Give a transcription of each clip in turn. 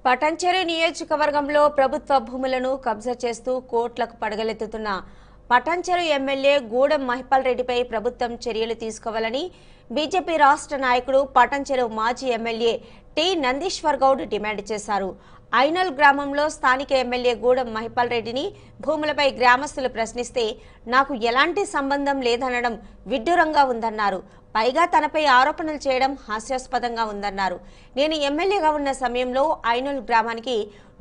పటాన్చెరు నియోజకవర్గంలో ప్రభుత్వ భూములను కబ్జా చేస్తూ కోట్లకు పడగలెత్తుతున్న పటాన్చెరు ఎమ్మెల్యే గూడెం మహిపాల్ రెడ్డిపై ప్రభుత్వం చర్యలు తీసుకోవాలని బీజేపీ రాష్ట్ర నాయకుడు పటాన్చెరు మాజీ MLA T Nandishwar Goud demand చేశారు. ఐనల్ గ్రామంలో స్థానిక ఎమ్మెల్యే గూడెం మహిపాల్ రెడ్డిని భూములపై గ్రామస్తులు ప్రశ్నిస్తే నాకు ఎలాంటి సంబంధం లేదనడం విడ్డూరంగా ఉందన్నారు. పైగా తనపై ఆరోపణలు చేయడం హాస్యాస్పదంగా ఉందన్నారు. నేను ఎమ్మెల్యేగా ఉన్న సమయంలో ఐనల్ గ్రామానికి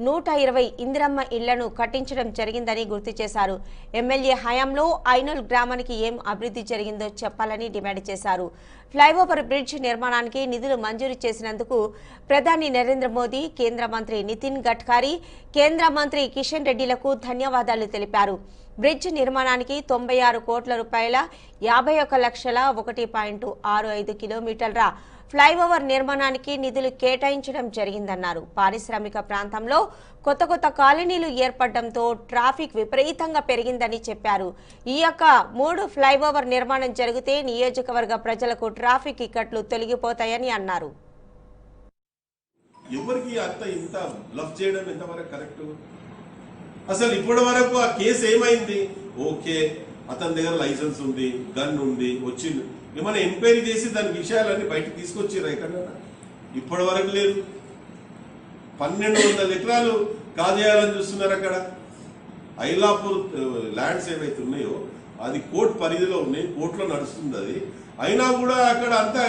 120 ఇందిరమ్మ ఇళ్లను కట్టించడం జరిగిందని గుర్తు చేశారు. ఎమ్మెల్యే హయాంలో ఐనల్ గ్రామానికి ఏం అభివృద్ధి జరిగిందో చెప్పాలని డిమాండ్ చేశారు. ఫ్లైఓవర్ బ్రిడ్జ్ నిర్మాణానికి నిధులు మంజూరు చేసినందుకు ప్రధాని నరేంద్ర మోదీ, కేంద్ర మంత్రి నితిన్ గడ్కరీ, కేంద్ర మంత్రి కిషన్ రెడ్డిలకు ధన్యవాదాలు తెలిపారు. బ్రిడ్జ్ నిర్మాణానికి 96 కోట్ల రూపాయల 51,1.65 కిలోమీటర్ల ఫ్లైఓవర్ నిర్మాణానికి నిధులు కేటాయించడం జరిగిందన్నారు. పారిశ్రామిక ప్రాంతంలో కొత్త కాలనీలు ఏర్పడడంతో ట్రాఫిక్ విపరీతంగా పెరిగిందని చెప్పారు. ఈ యొక్క 3 ఫ్లైఓవర్ నిర్మాణం జరిగితే నియోజకవర్గ ప్రజలకు ట్రాఫిక్ ఇక్కట్లు తొలగిపోతాయని అన్నారు. అసలు ఇప్పటి వరకు ఆ కేసు ఏమైంది? ఓకే, అతని దగ్గర లైసెన్స్ ఉంది, గన్ ఉంది, వచ్చింది, ఏమైనా ఎంక్వైరీ చేసి దాని విషయాలన్నీ బయటకు తీసుకొచ్చిరా? ఎక్కడన్నా ఇప్పటి వరకు లేదు. 1200 ఎకరాలు కాజేయాలని చూస్తున్నారు. అక్కడ ఐలాపూర్ ల్యాండ్స్ ఏవైతే ఉన్నాయో అది కోర్టు పరిధిలో ఉన్నాయి, కోర్టులో నడుస్తుంది. అది అయినా కూడా అక్కడ అంతా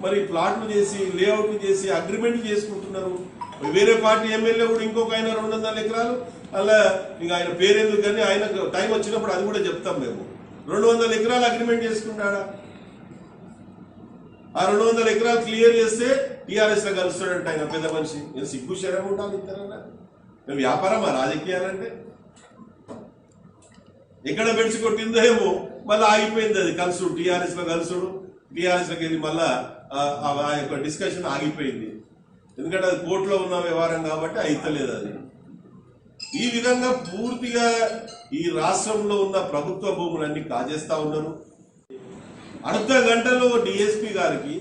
మరి ప్లాట్లు చేసి లేఅవుట్లు చేసి అగ్రిమెంట్ చేసుకుంటున్నారు. వేరే పార్టీ ఎమ్మెల్యే కూడా ఇంకొక ఆయన 200 ఎకరాలు అలా, ఇంకా ఆయన పేరెందుకు కానీ ఆయన టైం వచ్చినప్పుడు అది కూడా చెప్తాం. మేము 200 ఎకరాలు అగ్రిమెంట్ చేసుకుంటాడా? ఆ 200 ఎకరాలు క్లియర్ చేస్తే టీఆర్ఎస్ లో కలుస్తాడంట ఆయన పెద్ద మనిషి. నేను సిగ్గు శరం ఉండాలి ఇద్దరన్నా. మేము వ్యాపారమా రాజకీయాలంటే? ఎక్కడ పెంచి కొట్టిందో ఏమో మళ్ళీ ఆగిపోయింది. అది కలుసుడు, టీఆర్ఎస్ లో కలుసుడు, టీఆర్ఎస్ లోకి వెళ్ళి మళ్ళా ఆ యొక్క డిస్కషన్ ఆగిపోయింది. ఎందుకంటే అది కోర్టులో ఉన్న వ్యవహారం కాబట్టి అయితలేదు. అది ఈ విధంగా పూర్తిగా ఈ రాష్ట్రంలో ఉన్న ప్రభుత్వ భూములన్నీ కాజేస్తా ఉన్నారు. అర్ధ గంటలో డిఎస్పీ గారికి